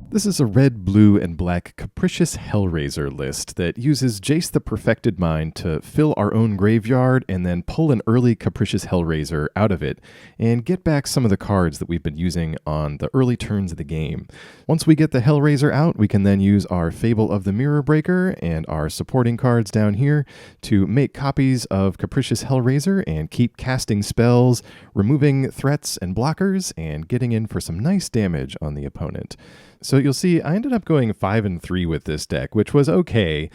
This is a red, blue, and black Capricious Hellraiser list that uses Jace the Perfected Mind to fill our own graveyard and then pull an early Capricious Hellraiser out of it and get back some of the cards that we've been using on the early turns of the game. Once we get the Hellraiser out, we can then use our Fable of the Mirror Breaker and our supporting cards down here to make copies of Capricious Hellraiser and keep casting spells, removing threats and blockers, and getting in for some nice damage on the opponent. So you'll see I ended up going 5 and 3 with this deck, which was okay.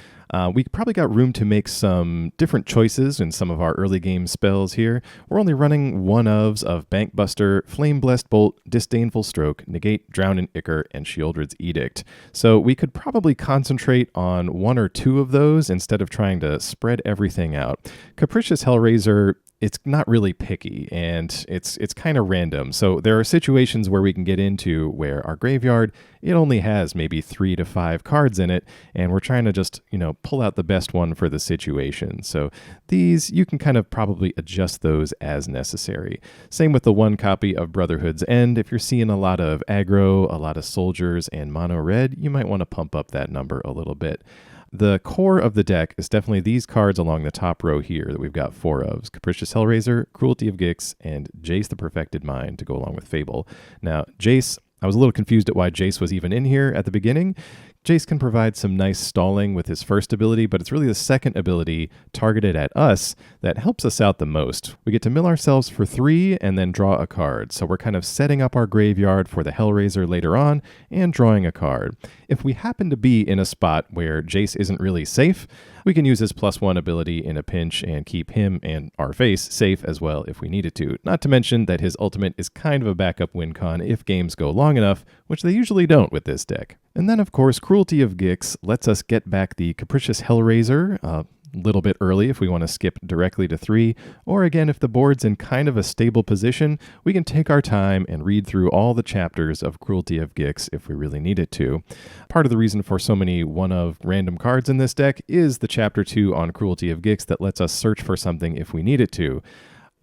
We probably got room to make some different choices in some of our early game spells here. We're only running one-ofs of Bankbuster, Flame Blessed Bolt, Disdainful Stroke, Negate, Drown in Ichor, and Sheoldred's Edict. So we could probably concentrate on one or two of those instead of trying to spread everything out. Capricious Hellraiser, it's not really picky, and it's kind of random. So there are situations where we can get into where our graveyard, it only has maybe 3 to 5 cards in it, and we're trying to just, pull out the best one for the situation. So these, you can kind of probably adjust those as necessary. Same with the one copy of Brotherhood's End. If you're seeing a lot of aggro, a lot of soldiers, and mono red, you might want to pump up that number a little bit. The core of the deck is definitely these cards along the top row here that we've got 4 of. Capricious Hellraiser, Cruelty of Gix, and Jace the Perfected Mind to go along with Fable. Now, Jace, I was a little confused at why Jace was even in here at the beginning. Jace can provide some nice stalling with his first ability, but it's really the second ability targeted at us that helps us out the most. We get to mill ourselves for 3 and then draw a card. So we're kind of setting up our graveyard for the Hellraiser later on and drawing a card. If we happen to be in a spot where Jace isn't really safe, we can use his +1 ability in a pinch and keep him and our face safe as well if we needed to. Not to mention that his ultimate is kind of a backup win con if games go long enough, which they usually don't with this deck. And then, of course, Cruelty of Gix lets us get back the Capricious Hellraiser a little bit early if we want to skip directly to 3, or again, if the board's in kind of a stable position, we can take our time and read through all the chapters of Cruelty of Gix if we really needed to. Part of the reason for so many one-of random cards in this deck is the Chapter 2 on Cruelty of Gix that lets us search for something if we needed to.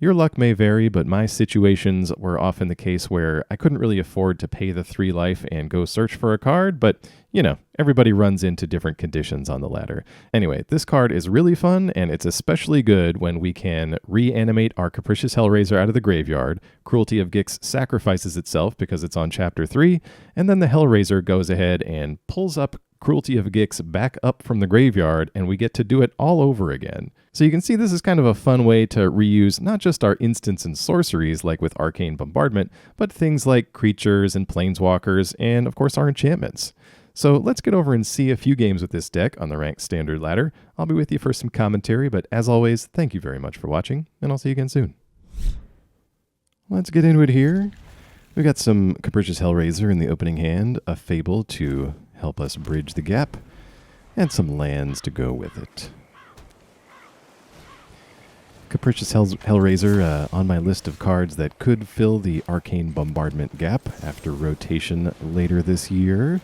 Your luck may vary, but my situations were often the case where I couldn't really afford to pay the 3 life and go search for a card, but, everybody runs into different conditions on the ladder. Anyway, this card is really fun, and it's especially good when we can reanimate our Capricious Hellraiser out of the graveyard. Cruelty of Gix sacrifices itself because it's on Chapter 3, and then the Hellraiser goes ahead and pulls up Cruelty of Gix back up from the graveyard, and we get to do it all over again. So you can see this is kind of a fun way to reuse not just our instants and sorceries like with Arcane Bombardment, but things like creatures and planeswalkers, and of course our enchantments. So let's get over and see a few games with this deck on the ranked standard ladder. I'll be with you for some commentary, but as always, thank you very much for watching, and I'll see you again soon. Let's get into it here. We got some Capricious Hellraiser in the opening hand, a Fable to help us bridge the gap, and some lands to go with it. Capricious Hellraiser on my list of cards that could fill the Arcane Bombardment gap after rotation later this year.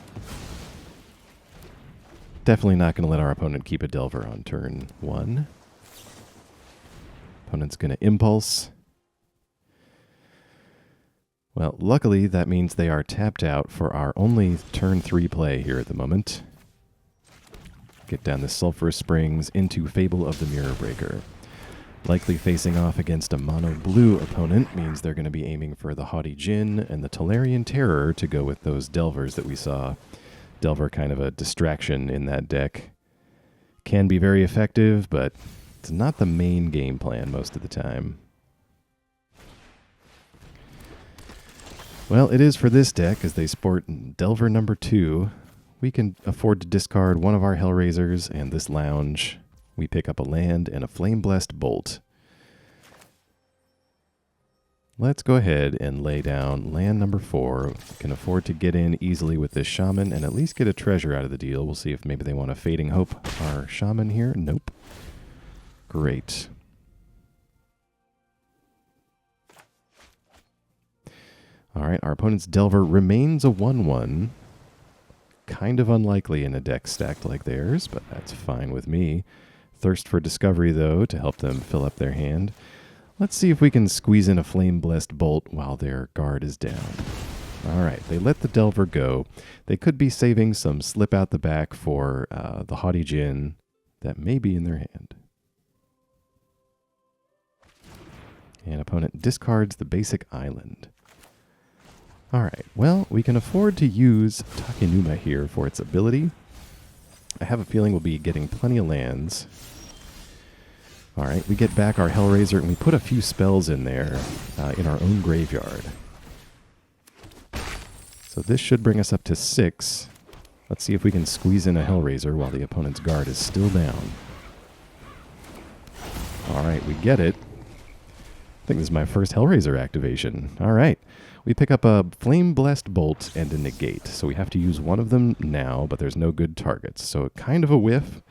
Definitely not going to let our opponent keep a Delver on turn 1. Opponent's going to Impulse. Well, luckily that means they are tapped out for our only turn 3 play here at the moment. Get down the Sulfurous Springs into Fable of the Mirror Breaker. Likely facing off against a mono-blue opponent means they're going to be aiming for the Haughty Djinn and the Tolarian Terror to go with those Delvers that we saw. Delver kind of a distraction in that deck. Can be very effective, but it's not the main game plan most of the time. Well, it is for this deck, as they sport Delver number 2. We can afford to discard one of our Hellraisers and this Lounge. We pick up a land and a Flame Blessed Bolt. Let's go ahead and lay down land number 4. We can afford to get in easily with this Shaman and at least get a treasure out of the deal. We'll see if maybe they want a Fading Hope our Shaman here. Nope. Great. All right, our opponent's Delver remains a 1/1. Kind of unlikely in a deck stacked like theirs, but that's fine with me. Thirst for Discovery, though, to help them fill up their hand. Let's see if we can squeeze in a Flame Blessed Bolt while their guard is down. All right, they let the Delver go. They could be saving some slip out the back for the Haughty Djinn that may be in their hand. And opponent discards the basic island. All right, well, we can afford to use Takenuma here for its ability. I have a feeling we'll be getting plenty of lands. All right, we get back our Hellraiser, and we put a few spells in there in our own graveyard. So this should bring us up to 6. Let's see if we can squeeze in a Hellraiser while the opponent's guard is still down. All right, we get it. I think this is my first Hellraiser activation. All right. We pick up a Flame Blessed Bolt and a Negate. So we have to use one of them now, but there's no good targets. So kind of a whiff,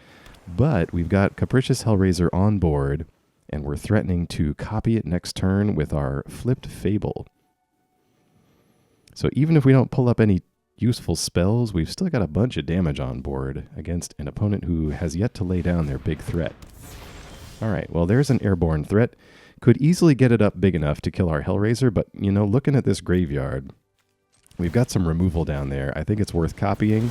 but we've got Capricious Hellraiser on board, and we're threatening to copy it next turn with our flipped Fable. So even if we don't pull up any useful spells, we've still got a bunch of damage on board against an opponent who has yet to lay down their big threat. All right, well, there's an airborne threat. Could easily get it up big enough to kill our Hellraiser, but, you know, looking at this graveyard, we've got some removal down there. I think it's worth copying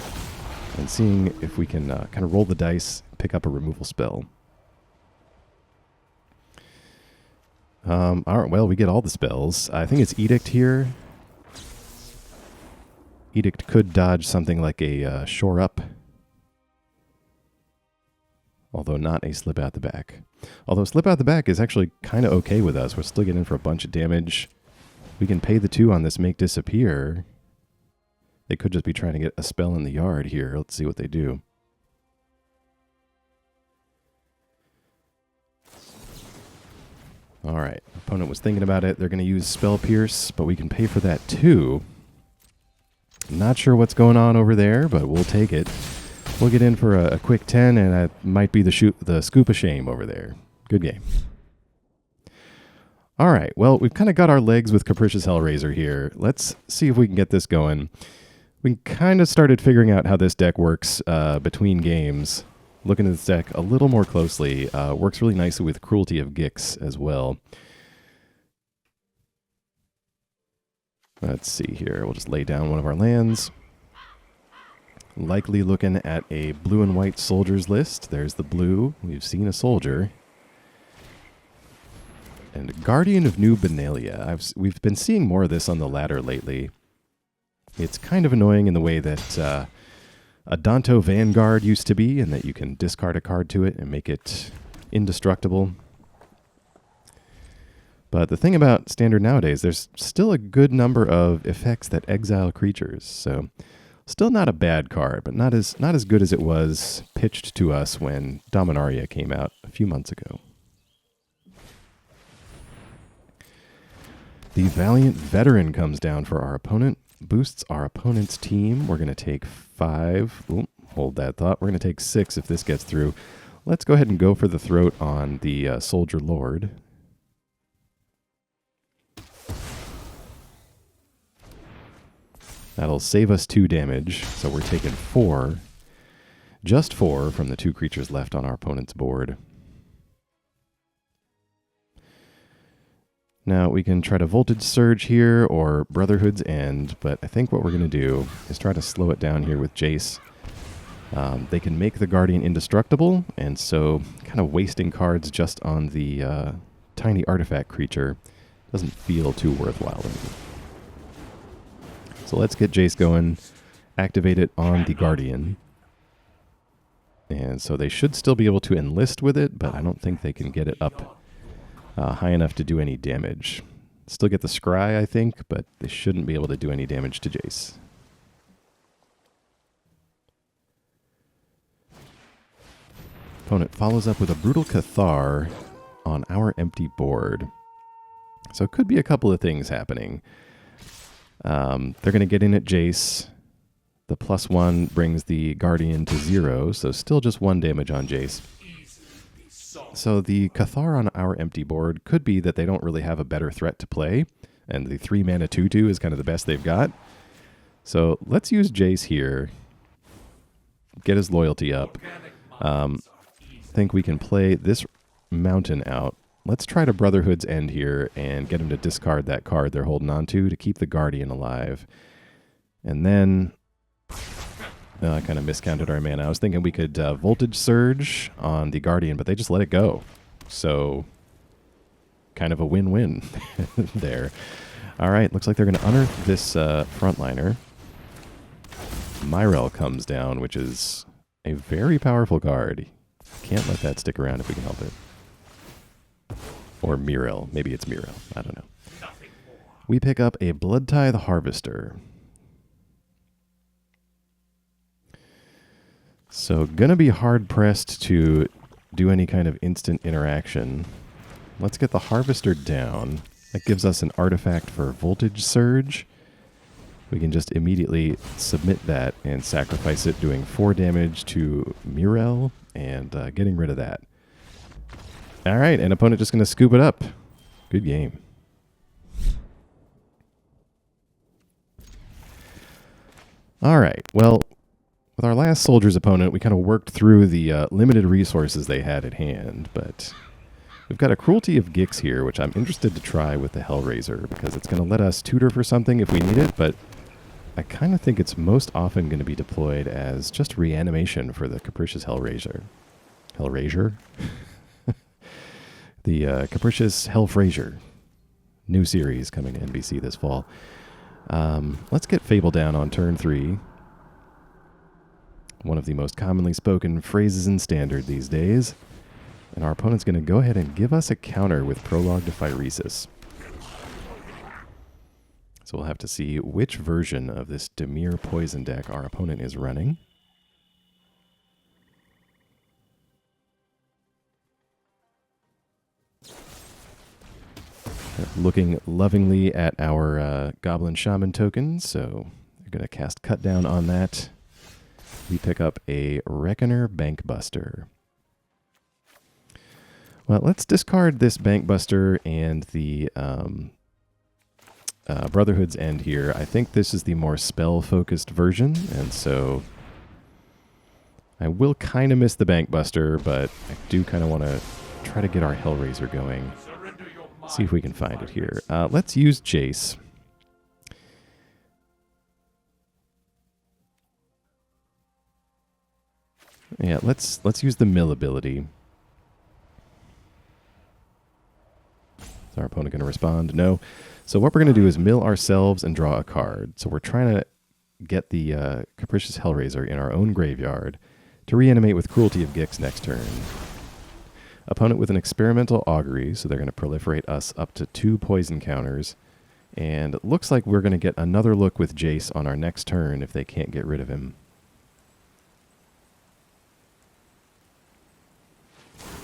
and seeing if we can kind of roll the dice, pick up a removal spell. All right, well, we get all the spells. I think it's Edict here. Edict could dodge something like a Shore Up, although not a Slip Out the Back. Although Slip Out the Back is actually kind of okay with us. We're still getting in for a bunch of damage. We can pay the 2 on this Make Disappear. They could just be trying to get a spell in the yard here. Let's see what they do. All right. Opponent was thinking about it. They're going to use Spell Pierce, but we can pay for that too. Not sure what's going on over there, but we'll take it. We'll get in for a quick 10, and it might be the scoop of shame over there. Good game. All right, well, we've kind of got our legs with Capricious Hellraiser here. Let's see if we can get this going. We kind of started figuring out how this deck works between games. Looking at this deck a little more closely. Works really nicely with Cruelty of Gix as well. Let's see here. We'll just lay down one of our lands. Likely looking at a blue and white soldiers list. There's the blue. We've seen a soldier. And Guardian of New Benalia. We've been seeing more of this on the ladder lately. It's kind of annoying in the way that a Danto Vanguard used to be, and that you can discard a card to it and make it indestructible. But the thing about Standard nowadays, there's still a good number of effects that exile creatures, so still not a bad card, but not as good as it was pitched to us when Dominaria came out a few months ago. The Valiant Veteran comes down for our opponent, boosts our opponent's team. We're going to take 5. Ooh, hold that thought. We're going to take 6 if this gets through. Let's go ahead and go for the throat on the Soldier Lord. That'll save us 2 damage, so we're taking 4. Just 4 from the 2 creatures left on our opponent's board. Now we can try to Voltage Surge here or Brotherhood's End, but I think what we're going to do is try to slow it down here with Jace. They can make the Guardian indestructible, and so kind of wasting cards just on the tiny artifact creature doesn't feel too worthwhile anymore. So let's get Jace going, activate it on the Guardian. And so they should still be able to enlist with it, but I don't think they can get it up high enough to do any damage. Still get the Scry, I think, but they shouldn't be able to do any damage to Jace. Opponent follows up with a Brutal Cathar on our empty board. So it could be a couple of things happening. They're going to get in at Jace. The +1 brings the Guardian to 0, so still just 1 damage on Jace. So the Cathar on our empty board could be that they don't really have a better threat to play, and the 3 mana 2/2 is kind of the best they've got. So let's use Jace here, get his loyalty up. I think we can play this mountain out. Let's try to Brotherhood's End here and get him to discard that card they're holding on to keep the Guardian alive. And then I kind of miscounted our mana. I was thinking we could Voltage Surge on the Guardian, but they just let it go. So, kind of a win-win there. All right, looks like they're going to unearth this frontliner. Myrel comes down, which is a very powerful card. Can't let that stick around if we can help it. Or Mirel. Maybe it's Mirel. I don't know. We pick up a Bloodtithe Harvester. So, gonna be hard-pressed to do any kind of instant interaction. Let's get the Harvester down. That gives us an artifact for Voltage Surge. We can just immediately submit that and sacrifice it, doing 4 damage to Mirel and getting rid of that. All right, and opponent just gonna scoop it up. Good game. All right, well, with our last Soldier's opponent, we kind of worked through the limited resources they had at hand, but we've got a Cruelty of Gix here, which I'm interested to try with the Hellraiser, because it's going to let us tutor for something if we need it, but I kind of think it's most often going to be deployed as just reanimation for the Capricious Hellraiser. Hellraiser? The Capricious Hellraiser. New series coming to NBC this fall. Let's get Fable down on turn 3. One of the most commonly spoken phrases in Standard these days. And our opponent's going to go ahead and give us a counter with Prologue to Phyrexia. So we'll have to see which version of this Dimir Poison deck our opponent is running. Looking lovingly at our Goblin Shaman token, so we're going to cast Cut Down on that. We pick up a Reckoner Bankbuster. Well, let's discard this Bankbuster and the Brotherhood's End here. I think this is the more spell-focused version, and so I will kind of miss the Bankbuster, but I do kind of want to try to get our Hellraiser going. See if we can find it here. Let's use Jace. Yeah, let's use the mill ability. Is our opponent going to respond? No. So what we're going to do is mill ourselves and draw a card. So we're trying to get the Capricious Hellraiser in our own graveyard to reanimate with Cruelty of Gix next turn. Opponent with an experimental augury, so they're going to proliferate us up to 2 poison counters. And it looks like we're going to get another look with Jace on our next turn if they can't get rid of him.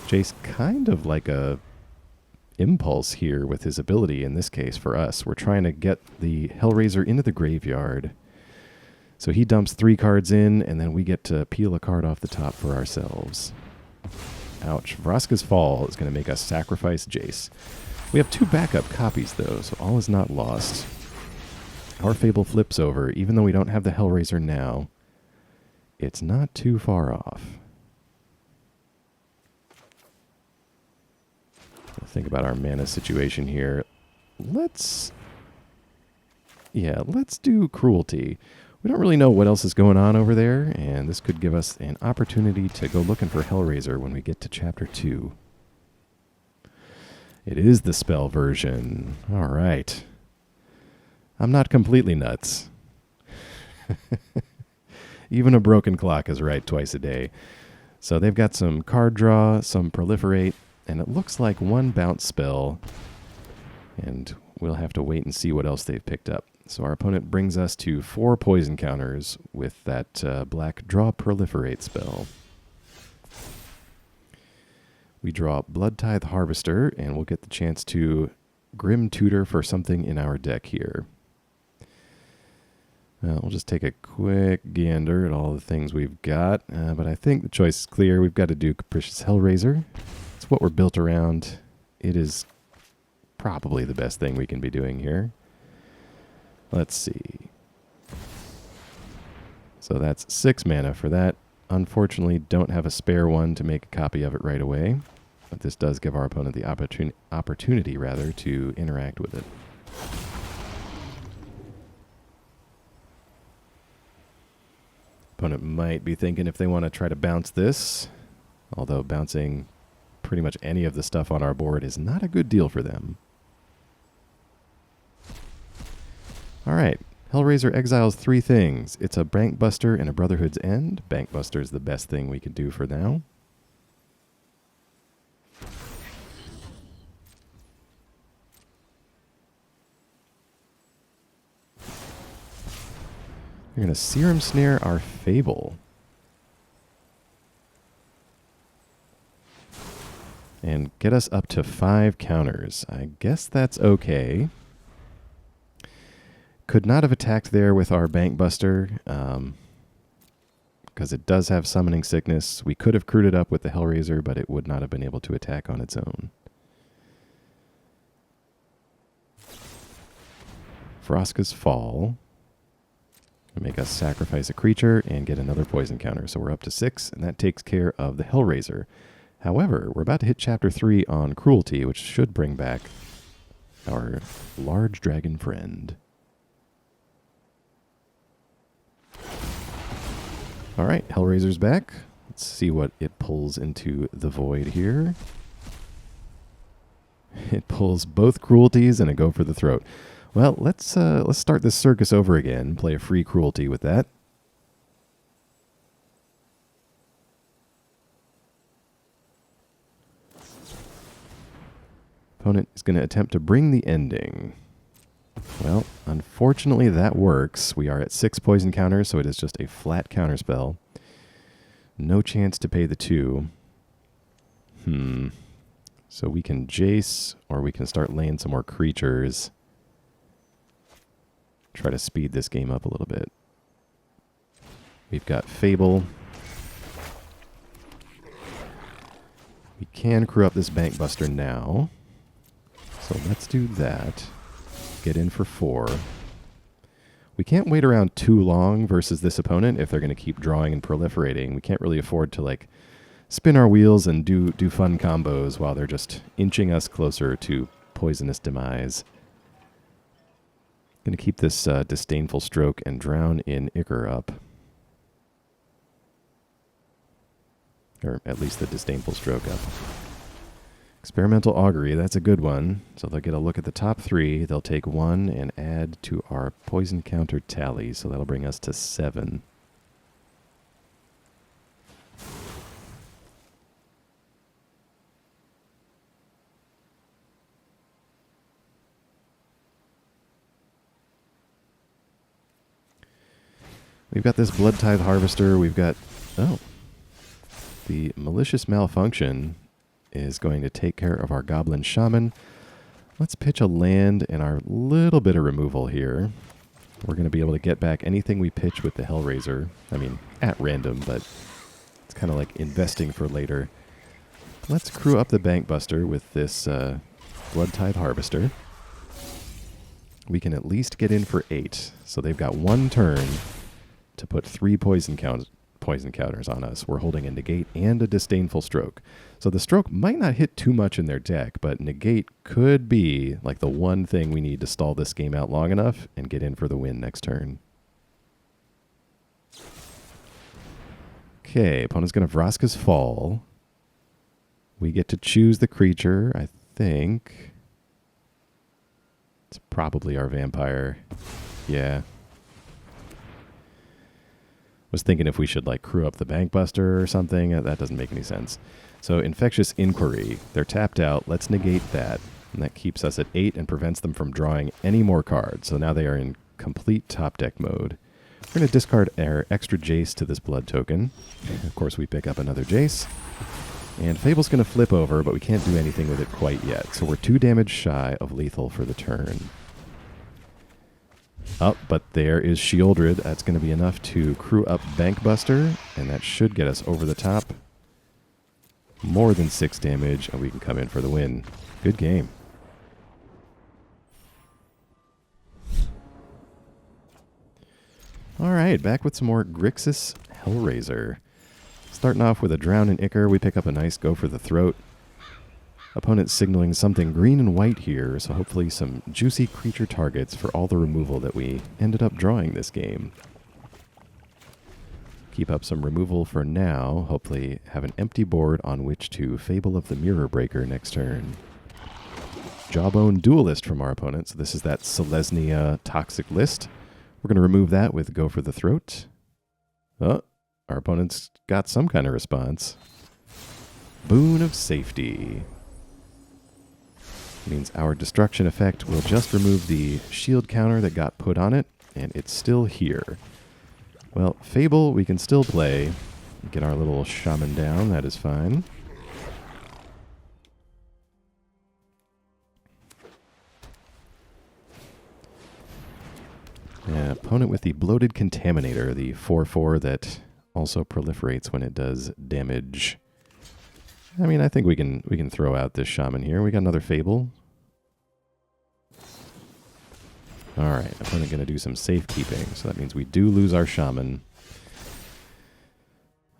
Jace kind of like a impulse here with his ability in this case for us. We're trying to get the Hellraiser into the graveyard. So he dumps 3 cards in, and then we get to peel a card off the top for ourselves. Ouch. Vraska's Fall is going to make us sacrifice Jace. We have 2 backup copies, though, so all is not lost. Our Fable flips over. Even though we don't have the Hellraiser now, it's not too far off. Think about our mana situation here. Let's do Cruelty. We don't really know what else is going on over there, and this could give us an opportunity to go looking for Hellraiser when we get to Chapter 2. It is the spell version. All right. I'm not completely nuts. Even a broken clock is right twice a day. So they've got some card draw, some proliferate, and it looks like 1 bounce spell, and we'll have to wait and see what else they've picked up. So our opponent brings us to 4 poison counters with that black draw proliferate spell. We draw Bloodtithe Harvester, and we'll get the chance to Grim Tutor for something in our deck here. We'll just take a quick gander at all the things we've got, but I think the choice is clear. We've got to do Capricious Hellraiser. It's what we're built around. It is probably the best thing we can be doing here. Let's see. So that's 6 mana for that. Unfortunately, don't have a spare one to make a copy of it right away, but this does give our opponent the opportunity to interact with it. Opponent might be thinking if they want to try to bounce this, although bouncing pretty much any of the stuff on our board is not a good deal for them. Alright, Hellraiser exiles 3 things. It's a Bankbuster and a Brotherhood's End. Bankbuster is the best thing we can do for now. We're going to Serum Snare our Fable. And get us up to 5 counters. I guess that's okay. Could not have attacked there with our Bankbuster, because it does have Summoning Sickness. We could have crewed it up with the Hellraiser, but it would not have been able to attack on its own. Vraska's Fall. Make us sacrifice a creature and get another poison counter. So we're up to 6, and that takes care of the Hellraiser. However, we're about to hit Chapter 3 on Cruelty, which should bring back our large dragon friend. Alright, Hellraiser's back. Let's see what it pulls into the void here. It pulls both Cruelties and a Go for the Throat. Well, let's start this circus over again. Play a free Cruelty with that. Opponent is going to attempt to bring the ending. Well, unfortunately that works. We are at 6 poison counters, so it is just a flat counterspell. No chance to pay the 2. So we can Jace, or we can start laying some more creatures. Try to speed this game up a little bit. We've got Fable. We can crew up this Bankbuster now. So let's do that. Get in for 4. We can't wait around too long versus this opponent if they're going to keep drawing and proliferating. We can't really afford to like spin our wheels and do fun combos while they're just inching us closer to poisonous demise. Going to keep this Disdainful Stroke and Drown in Ichor up. Or at least the Disdainful Stroke up. Experimental Augury, that's a good one. So they'll get a look at the top 3. They'll take 1 and add to our poison counter tally. So that'll bring us to 7. We've got this Bloodtithe Harvester. We've got... Oh. The Malicious Malfunction is going to take care of our Goblin Shaman. Let's pitch a land and our little bit of removal here. We're going to be able to get back anything we pitch with the Hellraiser. I mean, at random, but it's kind of like investing for later. Let's crew up the Bankbuster with this Bloodtithe Harvester. We can at least get in for 8. So they've got 1 turn to put 3 poison counters on us. We're holding a Negate and a Disdainful Stroke. So the Stroke might not hit too much in their deck, but Negate could be like the one thing we need to stall this game out long enough and get in for the win next turn. Okay, opponent's going to Vraska's Fall. We get to choose the creature, I think. It's probably our vampire. Yeah. Was thinking if we should like crew up the Bankbuster or something. That doesn't make any sense. So Infectious Inquiry. They're tapped out. Let's negate that. And that keeps us at 8 and prevents them from drawing any more cards. So now they are in complete top deck mode. We're going to discard our extra Jace to this blood token. Of course, we pick up another Jace. And Fable's going to flip over, but we can't do anything with it quite yet. So we're 2 damage shy of lethal for the turn. Oh, but there is Sheoldred. That's going to be enough to crew up Bankbuster, and that should get us over the top. More than 6 damage, and we can come in for the win. Good game. All right, back with some more Grixis Hellraiser. Starting off with a Drown in Ichor, we pick up a nice Go for the Throat. Opponent signaling something green and white here, so hopefully some juicy creature targets for all the removal that we ended up drawing this game. keep up some removal for now. Hopefully have an empty board on which to Fable of the Mirror Breaker next turn. Jawbone Duelist from our opponent. So this is that Selesnya Toxic list. We're going to remove that with Go for the Throat. Oh, our opponent's got some kind of response. Boon of Safety. Means our destruction effect will just remove the shield counter that got put on it, and it's still here. Well, Fable we can still play. Get our little shaman down, that is fine. Yeah, opponent with the Bloated Contaminator, the 4/4 that also proliferates when it does damage. I mean, I think we can throw out this shaman here. We got another Fable. All right, opponent going to do some safekeeping, so that means we do lose our shaman.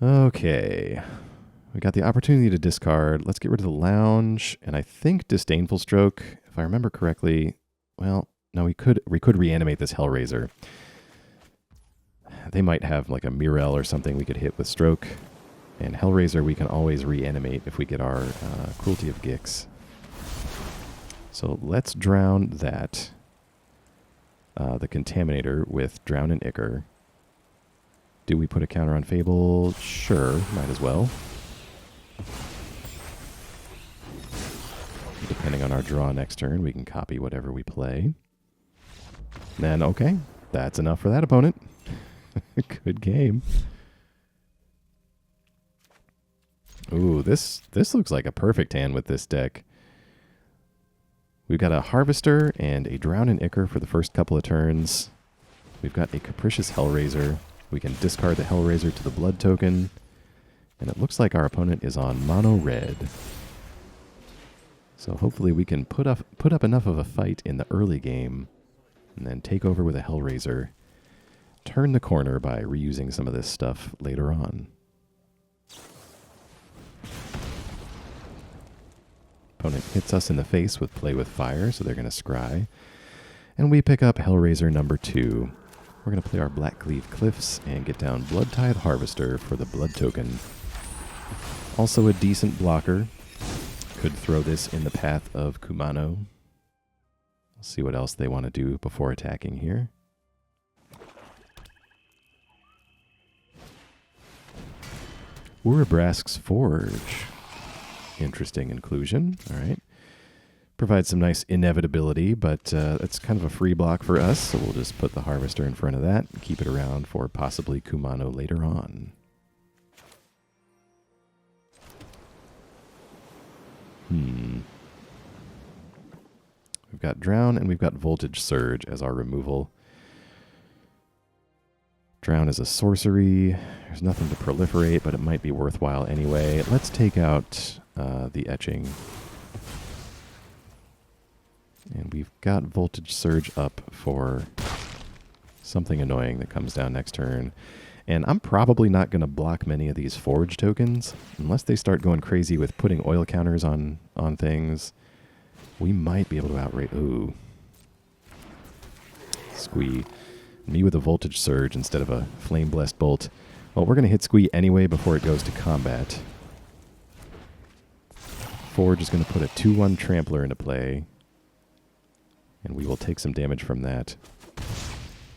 Okay, we got the opportunity to discard. Let's get rid of the lounge, and I think Disdainful Stroke, if I remember correctly. Well, no, we could reanimate this Hellraiser. They might have like a Mirel or something we could hit with Stroke. And Hellraiser we can always reanimate if we get our Cruelty of Gix. So let's drown that. The Contaminator with Drown and Ichor. Do we put a counter on Fable? Sure, might as well. Depending on our draw next turn, we can copy whatever we play. Then, okay, that's enough for that opponent. Good game. Ooh, this looks like a perfect hand with this deck. We've got a Harvester and a Drown and Ichor for the first couple of turns. We've got a Capricious Hellraiser. We can discard the Hellraiser to the blood token. And it looks like our opponent is on mono red. So hopefully we can put up enough of a fight in the early game and then take over with a Hellraiser. Turn the corner by reusing some of this stuff later on. Opponent hits us in the face with Play with Fire, so they're going to scry. And we pick up Hellraiser number 2. We're going to play our Blackcleave Cliffs and get down Bloodtithe Harvester for the blood token. Also a decent blocker. Could throw this in the path of Kumano. Let's see what else they want to do before attacking here. Urabrask's Forge. Interesting inclusion. All right. Provides some nice inevitability, but it's kind of a free block for us, so we'll just put the Harvester in front of that and keep it around for possibly Kumano later on. We've got Drown and we've got Voltage Surge as our removal. Drown is a sorcery. There's nothing to proliferate, but it might be worthwhile anyway. Let's take out the Etching. And we've got Voltage Surge up for something annoying that comes down next turn. And I'm probably not going to block many of these Forge tokens. Unless they start going crazy with putting oil counters on things. We might be able to outrate... Ooh. Squee. Me with a Voltage Surge instead of a Flame Blessed Bolt. Well, we're going to hit Squee anyway before it goes to combat. Forge is going to put a 2/1 Trampler into play. And we will take some damage from that.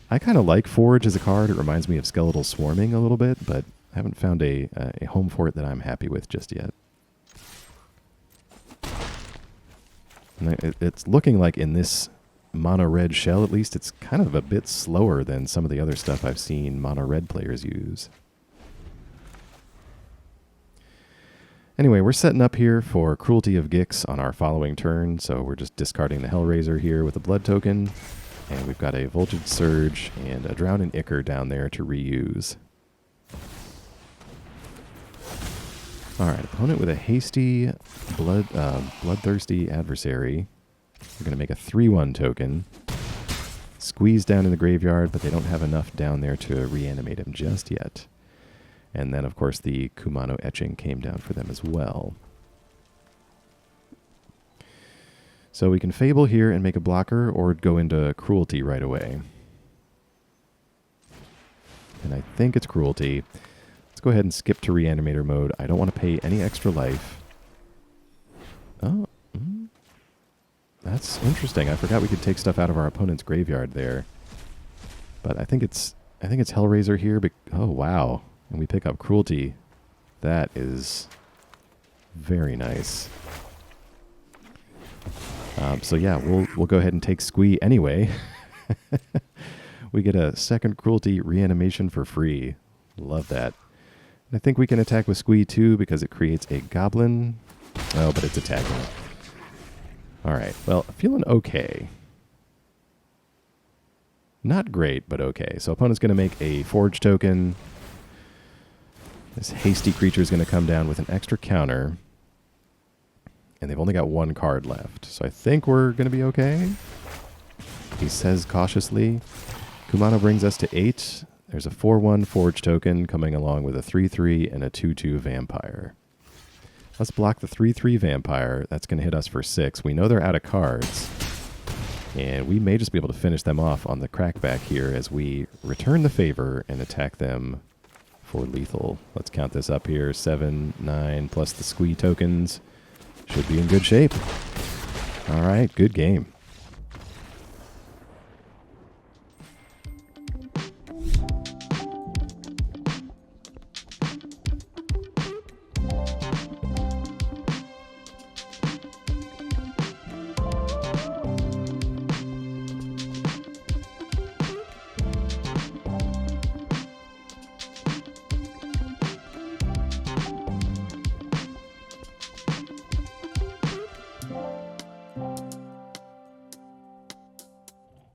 I kind of like Forge as a card. It reminds me of Skeletal Swarming a little bit, but I haven't found a home for it that I'm happy with just yet. And it's looking like in this mono red shell, at least, it's kind of a bit slower than some of the other stuff I've seen mono red players use. Anyway, we're setting up here for Cruelty of Gix on our following turn, so we're just discarding the Hellraiser here with a blood token, and we've got a Voltage Surge and a Drown and Ichor down there to reuse. Alright, opponent with a hasty, bloodthirsty adversary. We're going to make a 3/1 token. Squeeze down in the graveyard, but they don't have enough down there to reanimate him just yet. And then, of course, the Kumano Etching came down for them as well. So we can Fable here and make a blocker, or go into Cruelty right away. And I think it's Cruelty. go ahead and skip to Reanimator mode. I don't want to pay any extra life. Oh, that's interesting. I forgot we could take stuff out of our opponent's graveyard there. But I think it's Hellraiser here. Oh, wow. And we pick up Cruelty. That is very nice. So yeah, we'll go ahead and take Squee anyway. We get a second Cruelty reanimation for free. Love that. And I think we can attack with Squee too because it creates a goblin. Oh, but it's attacking. All right. Well, feeling okay. Not great, but okay. So opponent's going to make a forge token. This hasty creature is going to come down with an extra counter. And they've only got one card left. So I think we're going to be okay. He says cautiously. Kumano brings us to 8. There's a 4/1 forge token coming along with a 3/3 and a 2/2 vampire. Let's block the 3/3 vampire. That's going to hit us for 6. We know they're out of cards. And we may just be able to finish them off on the crackback here as we return the favor and attack them for lethal. Let's count this up here. 7, 9, plus the Squee tokens. Should be in good shape. All right, good game.